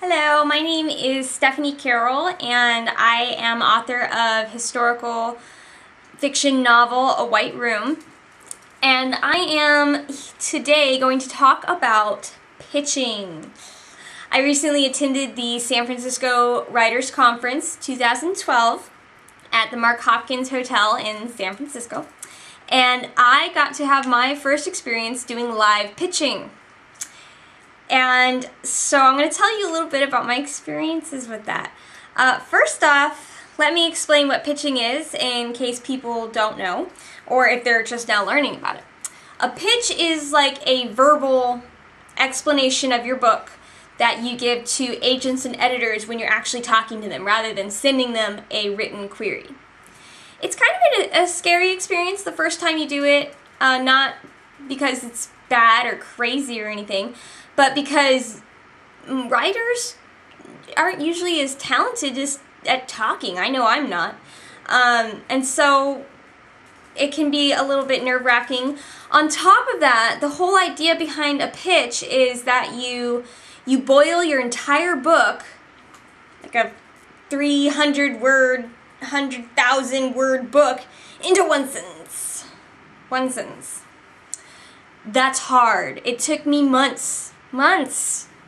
Hello, my name is Stephanie Carroll, and I am author of historical fiction novel A White Room. And I am today going to talk about pitching. I recently attended the San Francisco Writers Conference 2012 at the Mark Hopkins Hotel in San Francisco. And I got to have my first experience doing live pitching. And so I'm going to tell you a little bit about my experiences with that. First off, let me explain what pitching is in case people don't know, or if they're just now learning about it. A pitch is like a verbal explanation of your book that you give to agents and editors when you're actually talking to them, rather than sending them a written query. It's kind of a scary experience the first time you do it, not because it's bad or crazy or anything, but because writers aren't usually as talented at talking. I know I'm not. And so it can be a little bit nerve-wracking. On top of that, the whole idea behind a pitch is that you boil your entire book, like a 300-word, 100,000-word book, into one sentence. One sentence. That's hard. It took me months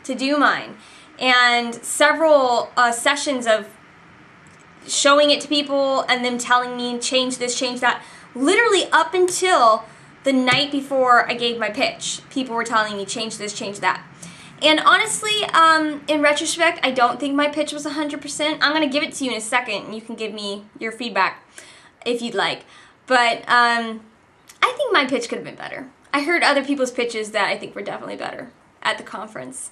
to do mine, and several sessions of showing it to people and them telling me change this, change that. Literally up until the night before I gave my pitch, people were telling me change this, change that. And honestly, in retrospect, I don't think my pitch was 100%. I'm going to give it to you in a second, and you can give me your feedback if you'd like. But I think my pitch could have been better. I heard other people's pitches that I think were definitely better at the conference.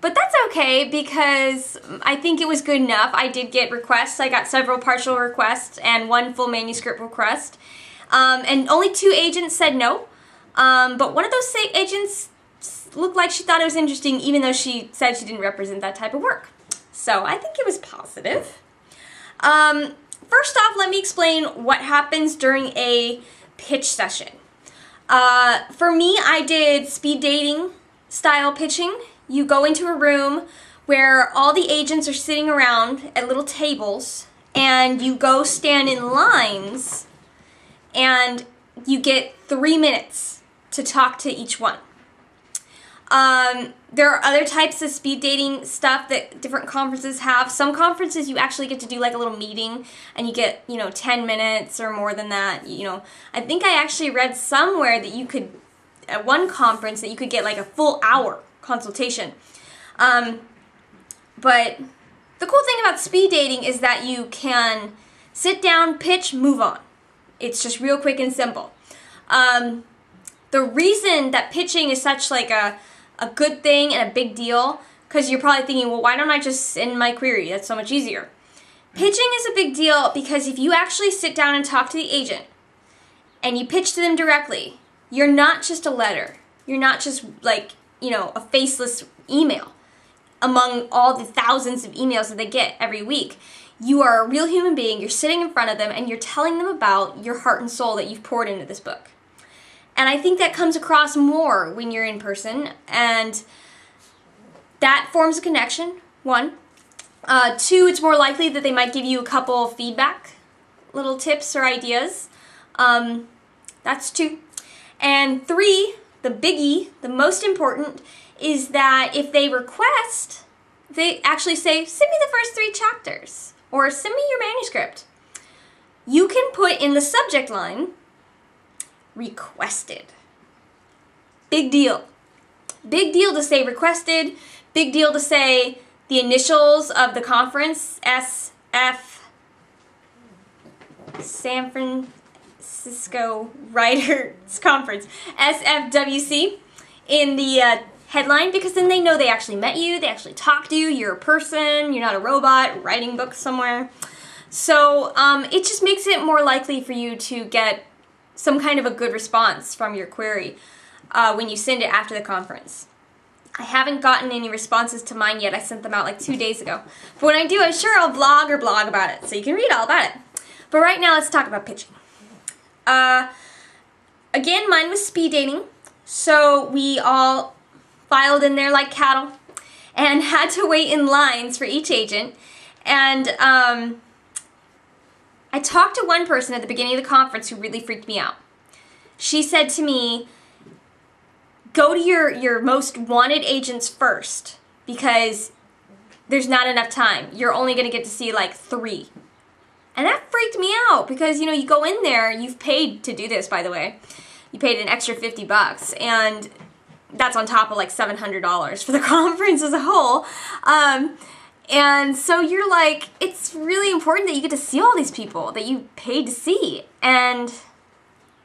But that's okay, because I think it was good enough. I did get requests. I got several partial requests and one full manuscript request. And only 2 agents said no. But one of those agents looked like she thought it was interesting, even though she said she didn't represent that type of work. So I think it was positive. First off, let me explain what happens during a pitch session. For me, I did speed dating style pitching. You go into a room where all the agents are sitting around at little tables, and you go stand in lines, and you get 3 minutes to talk to each one. There are other types of speed dating stuff that different conferences have. Some conferences you actually get to do like a little meeting, and you get, 10 minutes or more than that. I think I actually read somewhere that you could, at one conference, that you could get like a full hour consultation. But the cool thing about speed dating is that you can sit down, pitch, move on. It's just real quick and simple. The reason that pitching is such like a good thing and a big deal, because you're probably thinking, well, why don't I just send my query? That's so much easier. Pitching is a big deal because if you actually sit down and talk to the agent and you pitch to them directly, you're not just a letter. You're not just like, a faceless email among all the thousands of emails that they get every week. You are a real human being. You're sitting in front of them and you're telling them about your heart and soul that you've poured into this book. And I think that comes across more when you're in person, and that forms a connection, 1. 2, it's more likely that they might give you a couple feedback, little tips or ideas. That's 2. And 3, the biggie, the most important, is that if they request, they actually say, send me the first 3 chapters, or send me your manuscript. You can put in the subject line, requested. Big deal. Big deal to say requested. Big deal to say the initials of the conference, SF, San Francisco Writers Conference, SFWC, in the headline, because then they know they actually met you, they actually talked to you, you're a person, you're not a robot writing books somewhere. So it just makes it more likely for you to get some kind of a good response from your query when you send it after the conference. I haven't gotten any responses to mine yet. I sent them out like 2 days ago. But when I do, I'm sure I'll blog about it, so you can read all about it. But right now, let's talk about pitching. Again, mine was speed dating, so we all filed in there like cattle, and had to wait in lines for each agent. And I talked to one person at the beginning of the conference who really freaked me out. She said to me, go to your most wanted agents first because there's not enough time. You're only going to get to see like 3. And that freaked me out because, you know, you go in there, you've paid to do this, by the way. You paid an extra $50, and that's on top of like $700 for the conference as a whole. And so you're like, it's really important that you get to see all these people that you paid to see. And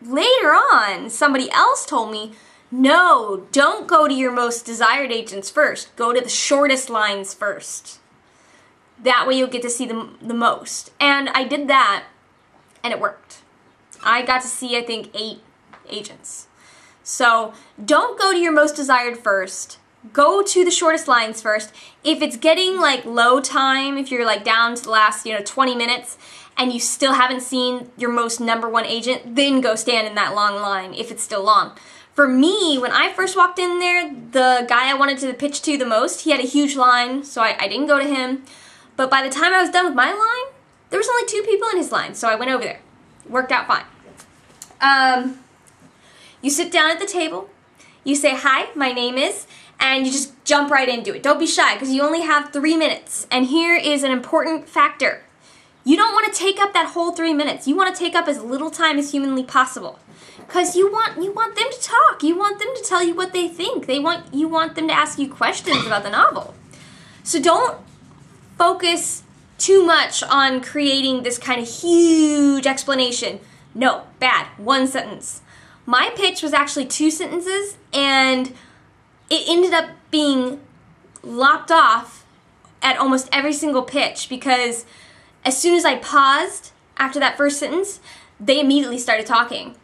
later on, somebody else told me, no, don't go to your most desired agents first. Go to the shortest lines first. That way you'll get to see them the most. And I did that, and it worked. I got to see, I think, 8 agents. So don't go to your most desired first. Go to the shortest lines first. If it's getting like low time, if you're like down to the last, 20 minutes, and you still haven't seen your most #1 agent, then go stand in that long line if it's still long. For me, when I first walked in there, the guy I wanted to pitch to the most, he had a huge line, so I didn't go to him. But by the time I was done with my line, there was only 2 people in his line, so I went over there. It worked out fine. You sit down at the table, you say, hi, my name is, and you just jump right into it. Don't be shy, because you only have 3 minutes. And here is an important factor. You don't want to take up that whole 3 minutes. You want to take up as little time as humanly possible. Because you want them to talk. You want them to tell you what they think. You want them to ask you questions about the novel. So don't focus too much on creating this kind of huge explanation. No, bad. 1 sentence. My pitch was actually 2 sentences, and it ended up being lopped off at almost every single pitch because as soon as I paused after that first sentence, they immediately started talking,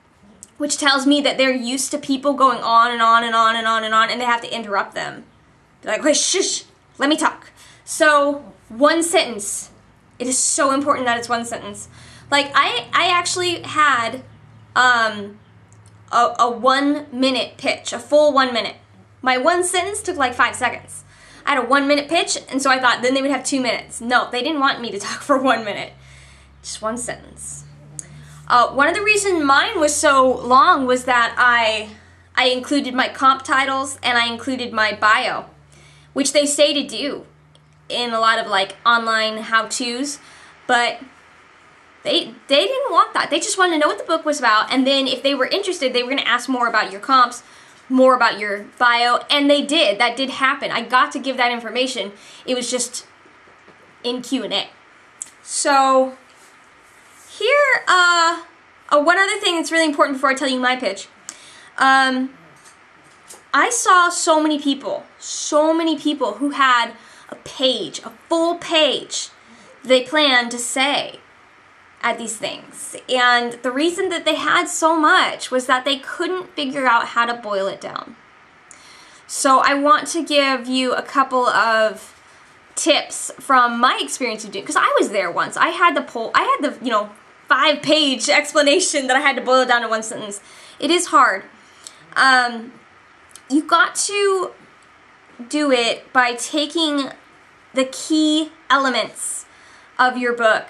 which tells me that they're used to people going on and on and on and on and on, and they have to interrupt them. They're like, wait, shush, let me talk. So 1 sentence. It is so important that it's 1 sentence. Like I actually had a 1 minute pitch, a full 1 minute. My 1 sentence took like 5 seconds. I had a 1 minute pitch, and so I thought then they would have 2 minutes. No, they didn't want me to talk for 1 minute. Just 1 sentence. One of the reasons mine was so long was that I included my comp titles and I included my bio, which they say to do in a lot of like online how-tos, but they didn't want that. They just wanted to know what the book was about, and then if they were interested, they were going to ask more about your comps, more about your bio, and they did. That did happen. I got to give that information. It was just in Q&A. So here, one other thing that's really important before I tell you my pitch. I saw so many people who had a page, a full page, they planned to say at these things. And the reason that they had so much was that they couldn't figure out how to boil it down. So I want to give you a couple of tips from my experience of doing, because I was there once. I had the 5-page explanation that I had to boil it down to 1 sentence. It is hard. You've got to do it by taking the key elements of your book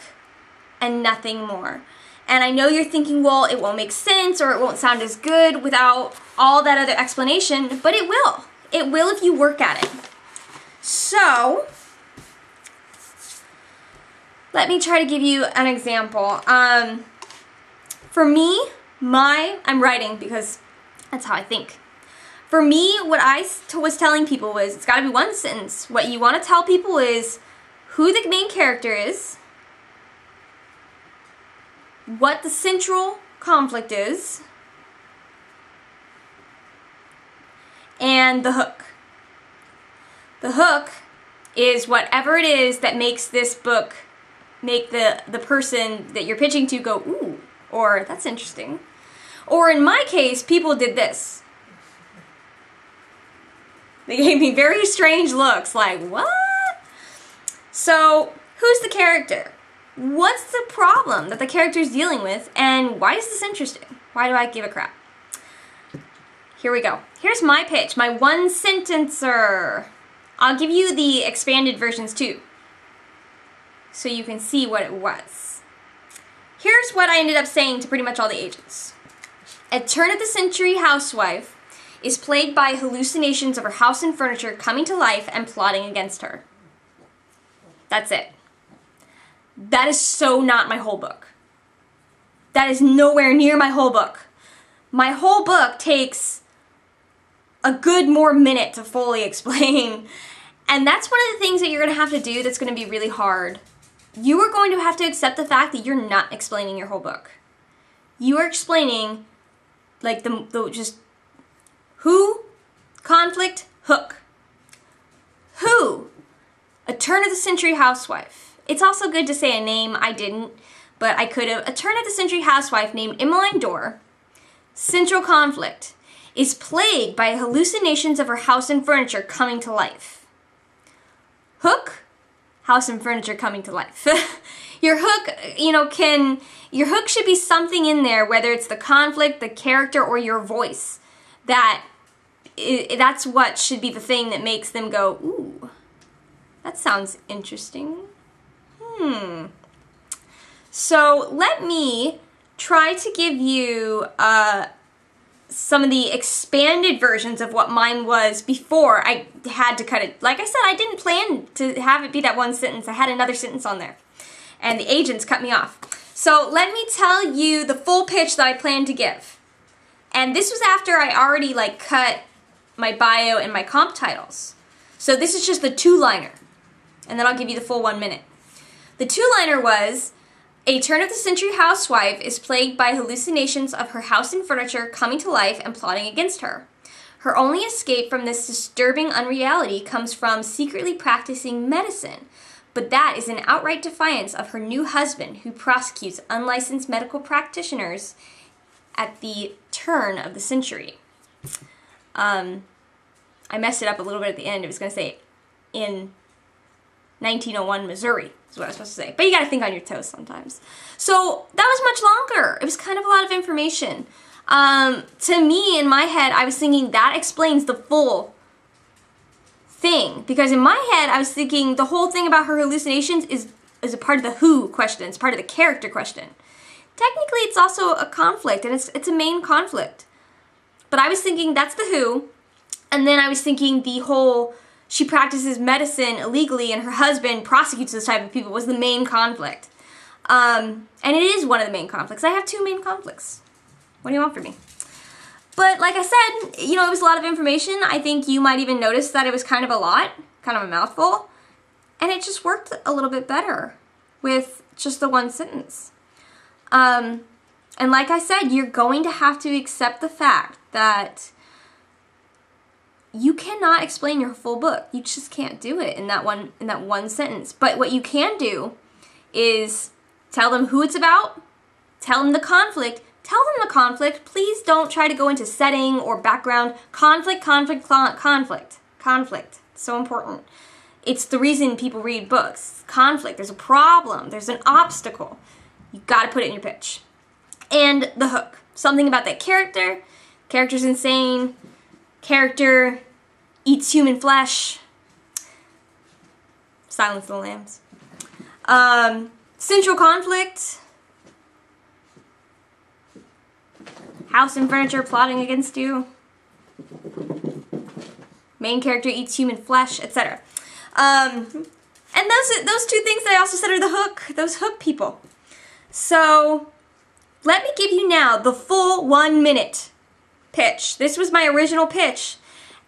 and nothing more. And I know you're thinking, well, it won't make sense or it won't sound as good without all that other explanation, but it will. It will if you work at it. So, let me try to give you an example. For me, I'm writing because that's how I think. For me, what I was telling people was, it's got to be 1 sentence. What you want to tell people is who the main character is, what the central conflict is, and the hook. The hook is whatever it is that makes this book make the person that you're pitching to go, ooh, or that's interesting. Or in my case, people did this. They gave me very strange looks, like, what? So, who's the character? What's the problem that the character is dealing with, and why is this interesting? Why do I give a crap? Here we go. Here's my pitch, my 1 sentencer. I'll give you the expanded versions too, so you can see what it was. Here's what I ended up saying to pretty much all the agents. A turn-of-the-century housewife is plagued by hallucinations of her house and furniture coming to life and plotting against her. That's it. That is so not my whole book. That is nowhere near my whole book. My whole book takes a good more minute to fully explain. And that's one of the things that you're going to have to do that's going to be really hard. You are going to have to accept the fact that you're not explaining your whole book. You are explaining like the just who, conflict, hook. Who? A turn-of-the-century housewife. It's also good to say a name. I didn't, but I could have. A turn-of-the-century housewife named Emmeline Dorr. Central conflict. Is plagued by hallucinations of her house and furniture coming to life. Hook, house and furniture coming to life. Your hook, your hook should be something in there, whether it's the conflict, the character, or your voice. That's what should be the thing that makes them go, ooh, that sounds interesting. So let me try to give you some of the expanded versions of what mine was before I had to cut it. Like I said, I didn't plan to have it be that one sentence. I had another sentence on there. And the agents cut me off. So let me tell you the full pitch that I planned to give. And this was after I already cut my bio and my comp titles. So this is just the two-liner. And then I'll give you the full 1 minute. The two-liner was, a turn-of-the-century housewife is plagued by hallucinations of her house and furniture coming to life and plotting against her. Her only escape from this disturbing unreality comes from secretly practicing medicine, but that is in outright defiance of her new husband, who prosecutes unlicensed medical practitioners at the turn of the century. I messed it up a little bit at the end. It was going to say, in 1901 Missouri. Is what I was supposed to say. But you gotta think on your toes sometimes. So that was much longer. It was kind of a lot of information. To me, in my head, I was thinking that explains the full thing. Because in my head, I was thinking the whole thing about her hallucinations is a part of the who question. It's part of the character question. Technically, it's also a conflict, and it's a main conflict. But I was thinking that's the who, and then I was thinking the whole she practices medicine illegally and her husband prosecutes this type of people was the main conflict. And it is one of the main conflicts. I have two main conflicts. What do you want from me? But like I said, it was a lot of information. I think you might even notice that it was kind of a lot, kind of a mouthful. And it just worked a little bit better with just the one sentence. And like I said, you're going to have to accept the fact that you cannot explain your full book. You just can't do it in that one sentence. But what you can do is tell them who it's about, tell them the conflict. Please don't try to go into setting or background. Conflict. Conflict. It's so important. It's the reason people read books. Conflict. There's a problem. There's an obstacle. You got to put it in your pitch. And the hook. Something about that character. Character's insane. Character eats human flesh. Silence of the Lambs. Central conflict. House and furniture plotting against you. Main character eats human flesh, etc. And those two things that I also said are the hook. Those hook people. So let me give you now the full 1 minute pitch. This was my original pitch.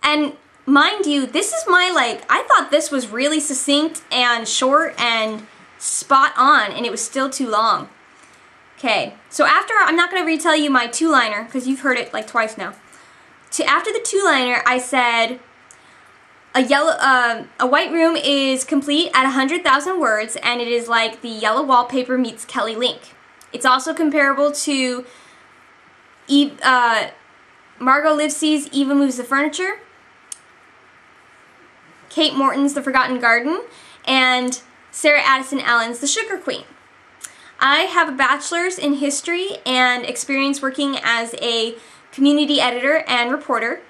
And mind you, this is my, I thought this was really succinct and short and spot on, and it was still too long. Okay, so I'm not going to retell you my two-liner, because you've heard it twice now. After the two-liner, I said, a white room is complete at 100,000 words, and it is like the yellow wallpaper meets Kelly Link. It's also comparable to Margot Livesey's Eva Moves the Furniture, Kate Morton's The Forgotten Garden, and Sarah Addison Allen's The Sugar Queen. I have a bachelor's in history and experience working as a community editor and reporter,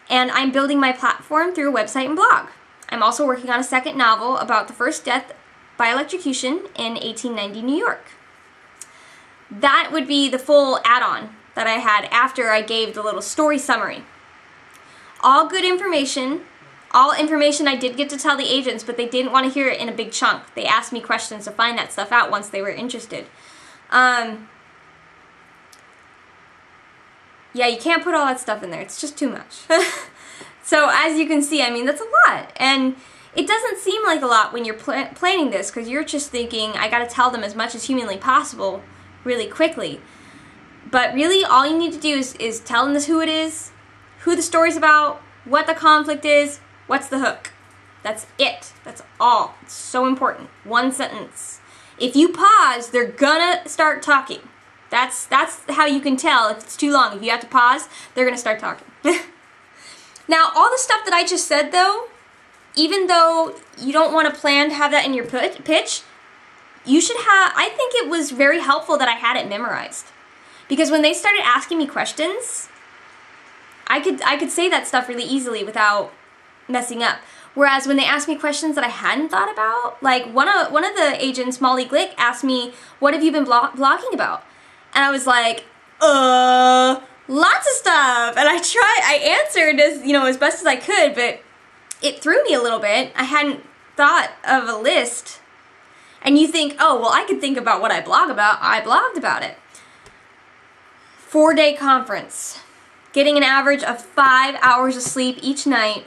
and I'm building my platform through a website and blog. I'm also working on a second novel about the first death by electrocution in 1890 New York. That would be the full add-on that I had after I gave the little story summary. All good information, all information I did get to tell the agents, but they didn't want to hear it in a big chunk. They asked me questions to find that stuff out once they were interested. Yeah, you can't put all that stuff in there. It's just too much. So as you can see, I mean, that's a lot. And it doesn't seem like a lot when you're planning this, because you're just thinking, I gotta tell them as much as humanly possible really quickly. But really, all you need to do is tell them who it is, who the story's about, what the conflict is, what's the hook. That's it. That's all. It's so important. One sentence. If you pause, they're gonna start talking. That's how you can tell if it's too long. If you have to pause, they're gonna start talking. Now, all the stuff that I just said, though, even though you don't want to plan to have that in your pitch, you should have, I think it was very helpful that I had it memorized. Because when they started asking me questions, I could say that stuff really easily without messing up. Whereas when they asked me questions that I hadn't thought about, like one of the agents, Molly Glick, asked me, what have you been blogging about? And I was like, lots of stuff. And I answered as best as I could, but it threw me a little bit. I hadn't thought of a list. And you think, oh, well, I could think about what I blog about. I blogged about it. 4-day conference. Getting an average of 5 hours of sleep each night.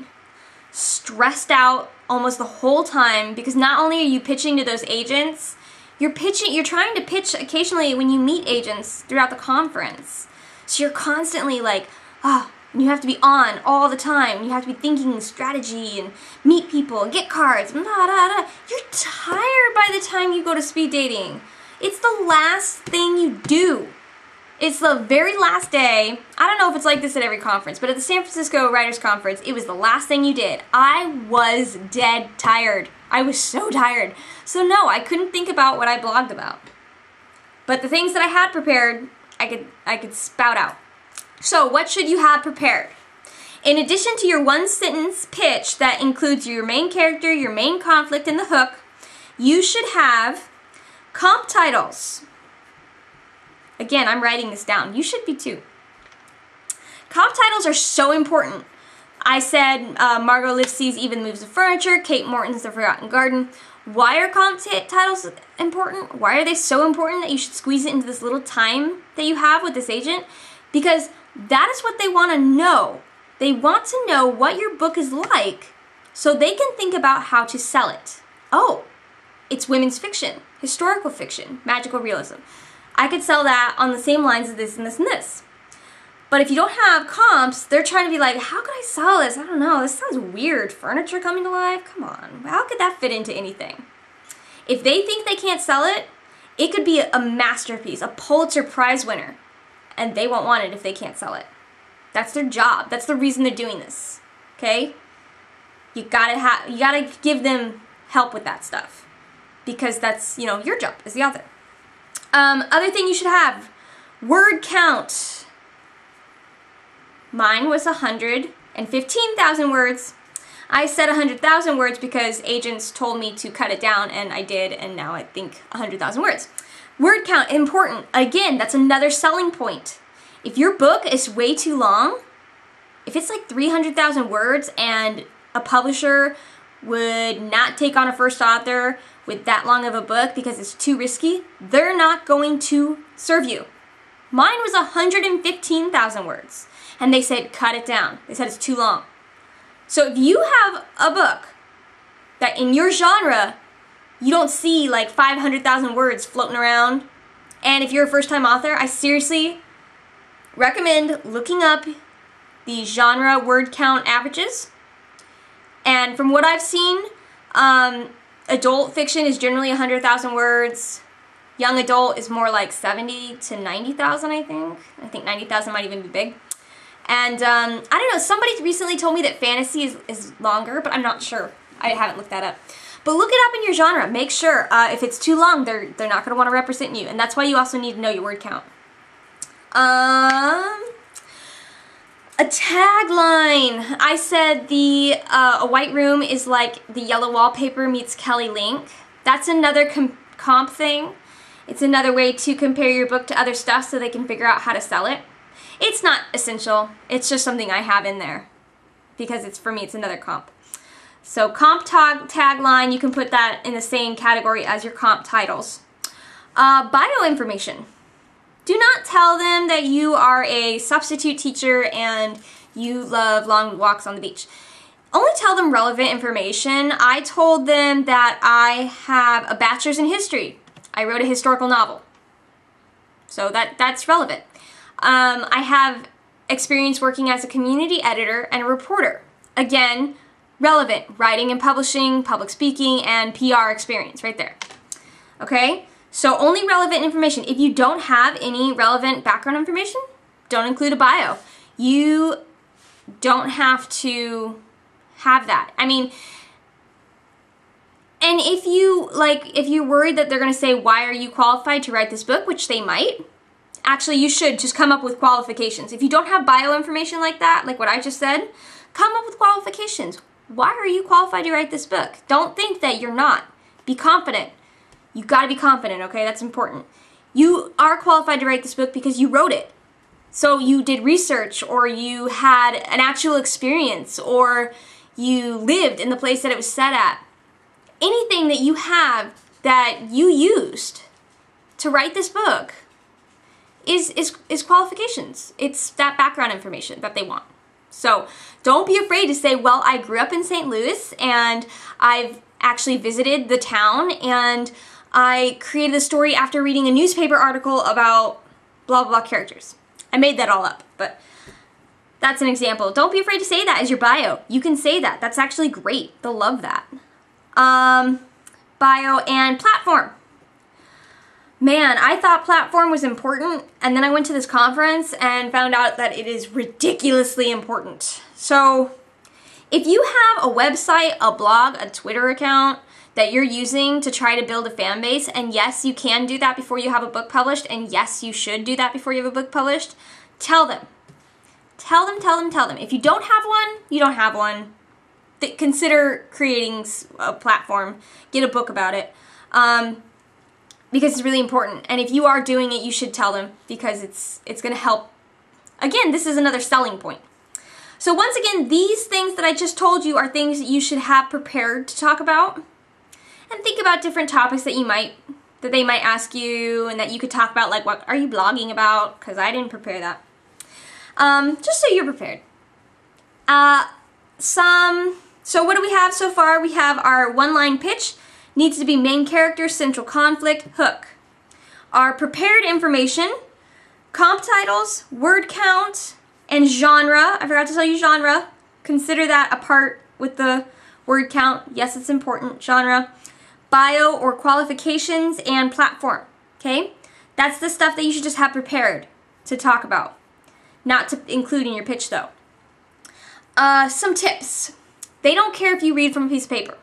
Stressed out almost the whole time, because not only are you pitching to those agents, you're trying to pitch occasionally when you meet agents throughout the conference. So you're constantly like, and you have to be on all the time. You have to be thinking strategy and meet people and get cards. You're tired by the time you go to speed dating. It's the last thing you do. It's the very last day. I don't know if it's like this at every conference, but at the San Francisco Writers Conference, it was the last thing you did. I was dead tired. I was so tired. So no, I couldn't think about what I blogged about. But the things that I had prepared, I could spout out. So what should you have prepared? In addition to your one-sentence pitch that includes your main character, your main conflict, and the hook, you should have comp titles. Again, I'm writing this down. You should be too. Comp titles are so important. I said Margot Lipsey's Even Moves the Furniture, Kate Morton's The Forgotten Garden. Why are comp titles important? Why are they so important that you should squeeze it into this little time that you have with this agent? Because that is what they want to know. They want to know what your book is like so they can think about how to sell it. Oh, it's women's fiction, historical fiction, magical realism. I could sell that on the same lines as this and this and this. But if you don't have comps, they're trying to be like, how could I sell this? I don't know, this sounds weird. Furniture coming to life? Come on, how could that fit into anything? If they think they can't sell it, it could be a masterpiece, a Pulitzer Prize winner, and they won't want it if they can't sell it. That's their job. That's the reason they're doing this, okay? You gotta give them help with that stuff, because that's, your job as the author. Other thing you should have, word count. Mine was 115,000 words. I said 100,000 words because agents told me to cut it down, and I did, and now I think 100,000 words. Word count, important. Again, that's another selling point. If your book is way too long, if it's like 300,000 words and a publisher would not take on a first author with that long of a book because it's too risky, they're not going to serve you. Mine was 115,000 words. And they said, cut it down. They said it's too long. So if you have a book that in your genre, you don't see like 500,000 words floating around, and if you're a first-time author, I seriously recommend looking up the genre word count averages. And from what I've seen, adult fiction is generally 100,000 words. Young adult is more like 70 to 90,000, I think. I think 90,000 might even be big. And I don't know, somebody recently told me that fantasy is longer, but I'm not sure. I haven't looked that up. But look it up in your genre. Make sure. If it's too long, they're not going to want to represent you. And that's why you also need to know your word count. A tagline. I said A White Room is like the yellow wallpaper meets Kelly Link. That's another comp thing. It's another way to compare your book to other stuff so they can figure out how to sell it. It's not essential. It's just something I have in there because it's, for me, it's another comp. So comp tagline, you can put that in the same category as your comp titles. Bio information. Do not tell them that you are a substitute teacher and you love long walks on the beach. Only tell them relevant information. I told them that I have a bachelor's in history. I wrote a historical novel. So that's relevant. I have experience working as a community editor and a reporter. Again, relevant. Writing and publishing, public speaking, and PR experience right there. Okay? So only relevant information. If you don't have any relevant background information, don't include a bio. You don't have to have that. I mean, and if you're worried that they're going to say, why are you qualified to write this book, which they might, actually you should just come up with qualifications. If you don't have bio information like that, like what I just said, come up with qualifications. Why are you qualified to write this book? Don't think that you're not. Be confident. You gotta be confident, okay? That's important. You are qualified to write this book because you wrote it. So you did research, or you had an actual experience, or you lived in the place that it was set at. Anything that you have that you used to write this book is qualifications. It's that background information that they want. So don't be afraid to say, well, I grew up in St. Louis and I've actually visited the town and I created a story after reading a newspaper article about blah, blah, blah characters. I made that all up, but that's an example. Don't be afraid to say that as your bio. You can say that. That's actually great. They'll love that. Bio and platform. Man, I thought platform was important, and then I went to this conference and found out that it is ridiculously important. So if you have a website, a blog, a Twitter account that you're using to try to build a fan base, and yes, you can do that before you have a book published, and yes, you should do that before you have a book published, tell them. Tell them, tell them, tell them. If you don't have one, you don't have one. Consider creating a platform. Get a book about it. Because it's really important. And if you are doing it, you should tell them because it's going to help. Again, this is another selling point. So once again, these things that I just told you are things that you should have prepared to talk about. And think about different topics that they might ask you and that you could talk about, like what are you blogging about? Because I didn't prepare that. Just so you're prepared. So what do we have so far? We have our one-line pitch. Needs to be main character, central conflict, hook. Our prepared information, comp titles, word count, and genre. I forgot to tell you genre. Consider that apart with the word count. Yes, it's important. Genre. Bio or qualifications, and platform. Okay? That's the stuff that you should just have prepared to talk about. Not to include in your pitch, though. Some tips. They don't care if you read from a piece of paper.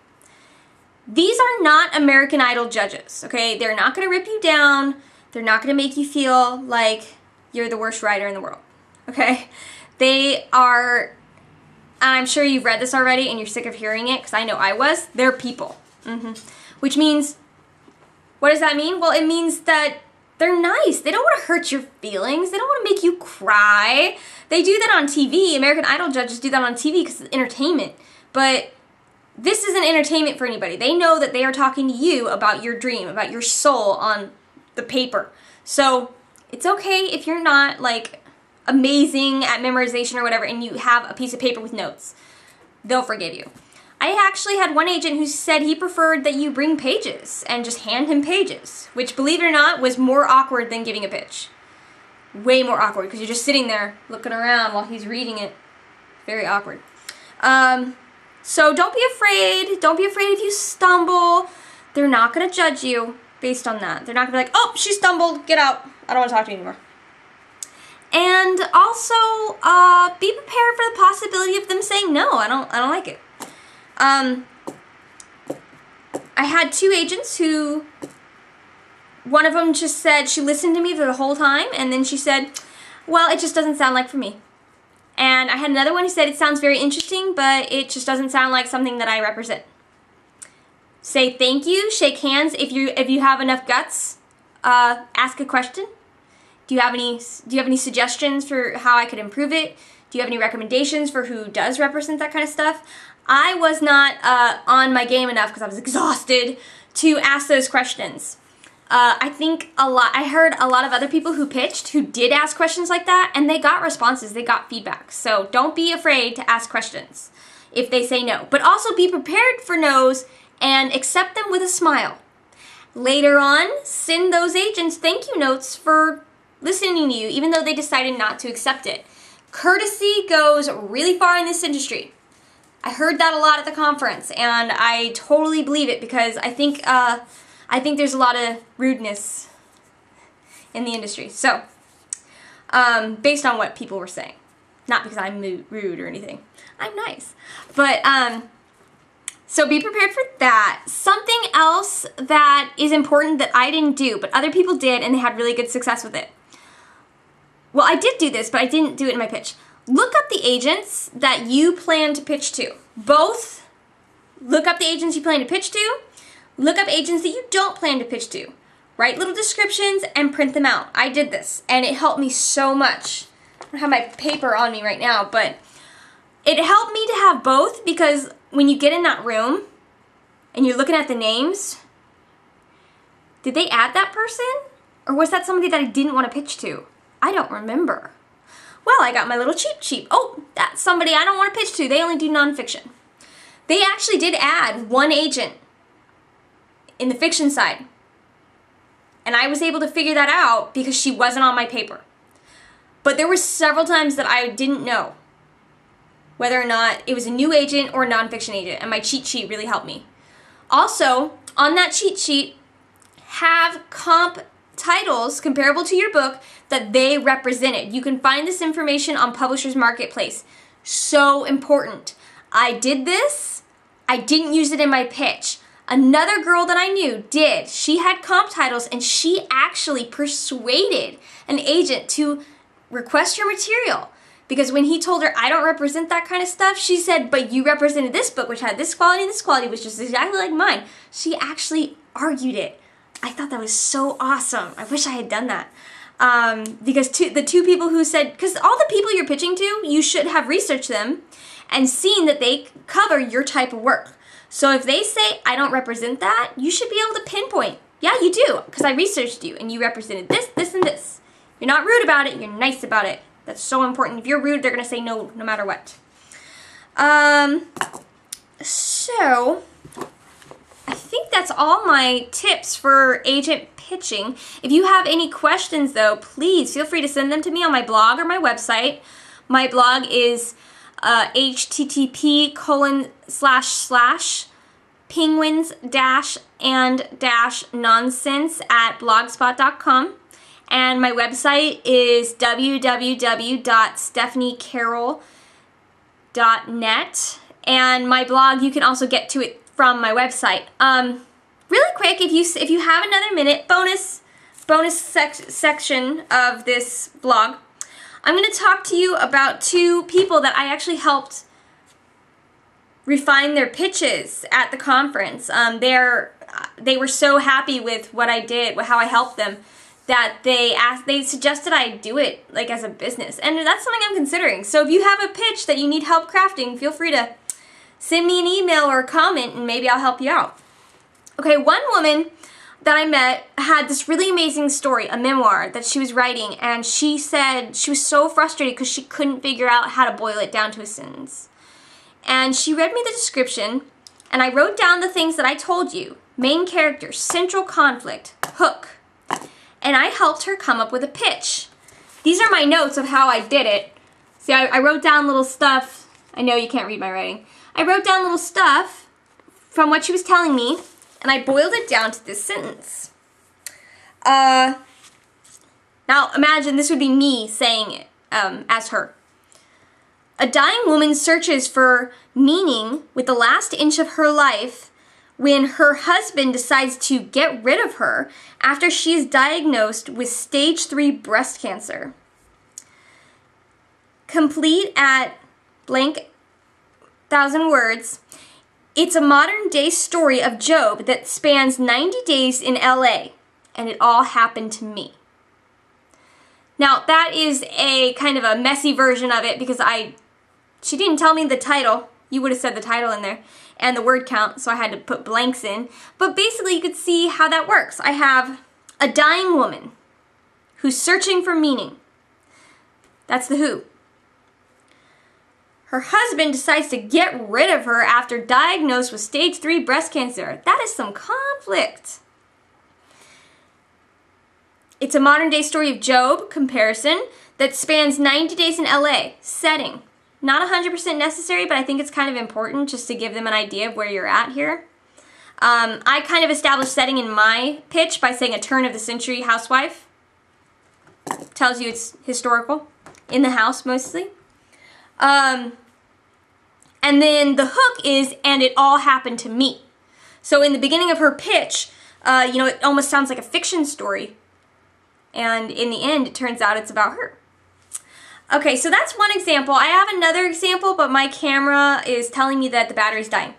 These are not American Idol judges, okay? They're not going to rip you down. They're not going to make you feel like you're the worst writer in the world, okay? They are, I'm sure you've read this already and you're sick of hearing it because I know I was. They're people, which means, what does that mean? Well, it means that they're nice. They don't want to hurt your feelings. They don't want to make you cry. They do that on TV. American Idol judges do that on TV because it's entertainment. But this isn't entertainment for anybody. They know that they are talking to you about your dream, about your soul on the paper. So it's okay if you're not like amazing at memorization or whatever and you have a piece of paper with notes. They'll forgive you. I actually had one agent who said he preferred that you bring pages and just hand him pages, which, believe it or not, was more awkward than giving a pitch. Way more awkward because you're just sitting there looking around while he's reading it. Very awkward. So don't be afraid. Don't be afraid if you stumble. They're not going to judge you based on that. They're not going to be like, oh, she stumbled. Get out. I don't want to talk to you anymore. And also, be prepared for the possibility of them saying no. I don't like it. I had two agents who, one of them just said she listened to me for the whole time, and then she said, well, it just doesn't sound like for me. And I had another one who said it sounds very interesting, but it just doesn't sound like something that I represent. Say thank you, shake hands. If you have enough guts, ask a question. Do you have any suggestions for how I could improve it? Do you have any recommendations for who does represent that kind of stuff? I was not on my game enough because I was exhausted to ask those questions. I heard a lot of other people who pitched who did ask questions like that, and they got responses, they got feedback. So don't be afraid to ask questions if they say no. But also be prepared for no's and accept them with a smile. Later on, send those agents thank you notes for listening to you, even though they decided not to accept it. Courtesy goes really far in this industry. I heard that a lot at the conference, and I totally believe it because I think there's a lot of rudeness in the industry. So, based on what people were saying. Not because I'm rude or anything. I'm nice. But, so be prepared for that. Something else that is important that I didn't do, but other people did, and they had really good success with it. Well, I did do this, but I didn't do it in my pitch. Look up the agents that you plan to pitch to. Both look up the agents you plan to pitch to. Look up agents that you don't plan to pitch to. Write little descriptions and print them out. I did this, and it helped me so much. I don't have my paper on me right now, but it helped me to have both because when you get in that room and you're looking at the names, did they add that person? Or was that somebody that I didn't want to pitch to? I don't remember. Well, I got my little cheat sheet. Oh, that's somebody I don't want to pitch to. They only do nonfiction. They actually did add one agent in the fiction side. And I was able to figure that out because she wasn't on my paper. But there were several times that I didn't know whether or not it was a new agent or a nonfiction agent, and my cheat sheet really helped me. Also, on that cheat sheet, have comp titles comparable to your book that they represented. You can find this information on Publishers Marketplace. So important. I did this. I didn't use it in my pitch. Another girl that I knew did. She had comp titles, and she actually persuaded an agent to request your material. Because when he told her, I don't represent that kind of stuff, she said, but you represented this book, which had this quality, which is exactly like mine. She actually argued it. I thought that was so awesome. I wish I had done that. Because the two people who said, because all the people you're pitching to, you should have researched them and seen that they cover your type of work. So if they say, I don't represent that, you should be able to pinpoint. Yeah, you do, because I researched you and you represented this, this, and this. You're not rude about it, you're nice about it. That's so important. If you're rude, they're going to say no, no matter what. So, I think that's all my tips for agent pitching. If you have any questions, though, please feel free to send them to me on my blog or my website. My blog is http://penguins-and-nonsense@blogspot.com. And my website is www.stephaniecarroll.net. And my blog, you can also get to it from my website. Really quick, if you have another minute, bonus section of this blog, I'm going to talk to you about two people that I actually helped refine their pitches at the conference. They were so happy with what I did, with how I helped them, that they suggested I do it like as a business, and that's something I'm considering. So if you have a pitch that you need help crafting, feel free to send me an email or a comment, and maybe I'll help you out. Okay, one woman that I met had this really amazing story, a memoir that she was writing, and she said she was so frustrated because she couldn't figure out how to boil it down to a sentence. And she read me the description, and I wrote down the things that I told you: main character, central conflict, hook. And I helped her come up with a pitch. These are my notes of how I did it. See, I wrote down little stuff. I know you can't read my writing. I wrote down little stuff from what she was telling me, and I boiled it down to this sentence. Now imagine this would be me saying it as her. A dying woman searches for meaning with the last inch of her life when her husband decides to get rid of her after she is diagnosed with stage 3 breast cancer. complete at blank 1,000 words. It's a modern day story of Job that spans 90 days in LA, and it all happened to me. Now that is a kind of a messy version of it because she didn't tell me the title. You would have said the title in there and the word count, so I had to put blanks in. But basically you could see how that works. I have a dying woman who's searching for meaning. That's the who. Her husband decides to get rid of her after diagnosed with stage 3 breast cancer. That is some conflict. It's a modern day story of Job comparison that spans 90 days in LA. Setting. Not 100% necessary, but I think it's kind of important just to give them an idea of where you're at here. I kind of established setting in my pitch by saying a turn of the century housewife. Tells you it's historical. In the house, mostly. And then the hook is, and it all happened to me. So in the beginning of her pitch, it almost sounds like a fiction story. And in the end, it turns out it's about her. Okay, so that's one example. I have another example, but my camera is telling me that the battery's dying.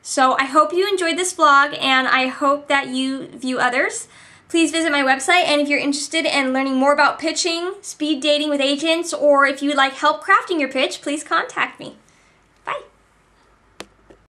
So I hope you enjoyed this vlog, and I hope that you view others. Please visit my website, and if you're interested in learning more about pitching, speed dating with agents, or if you would like help crafting your pitch, please contact me.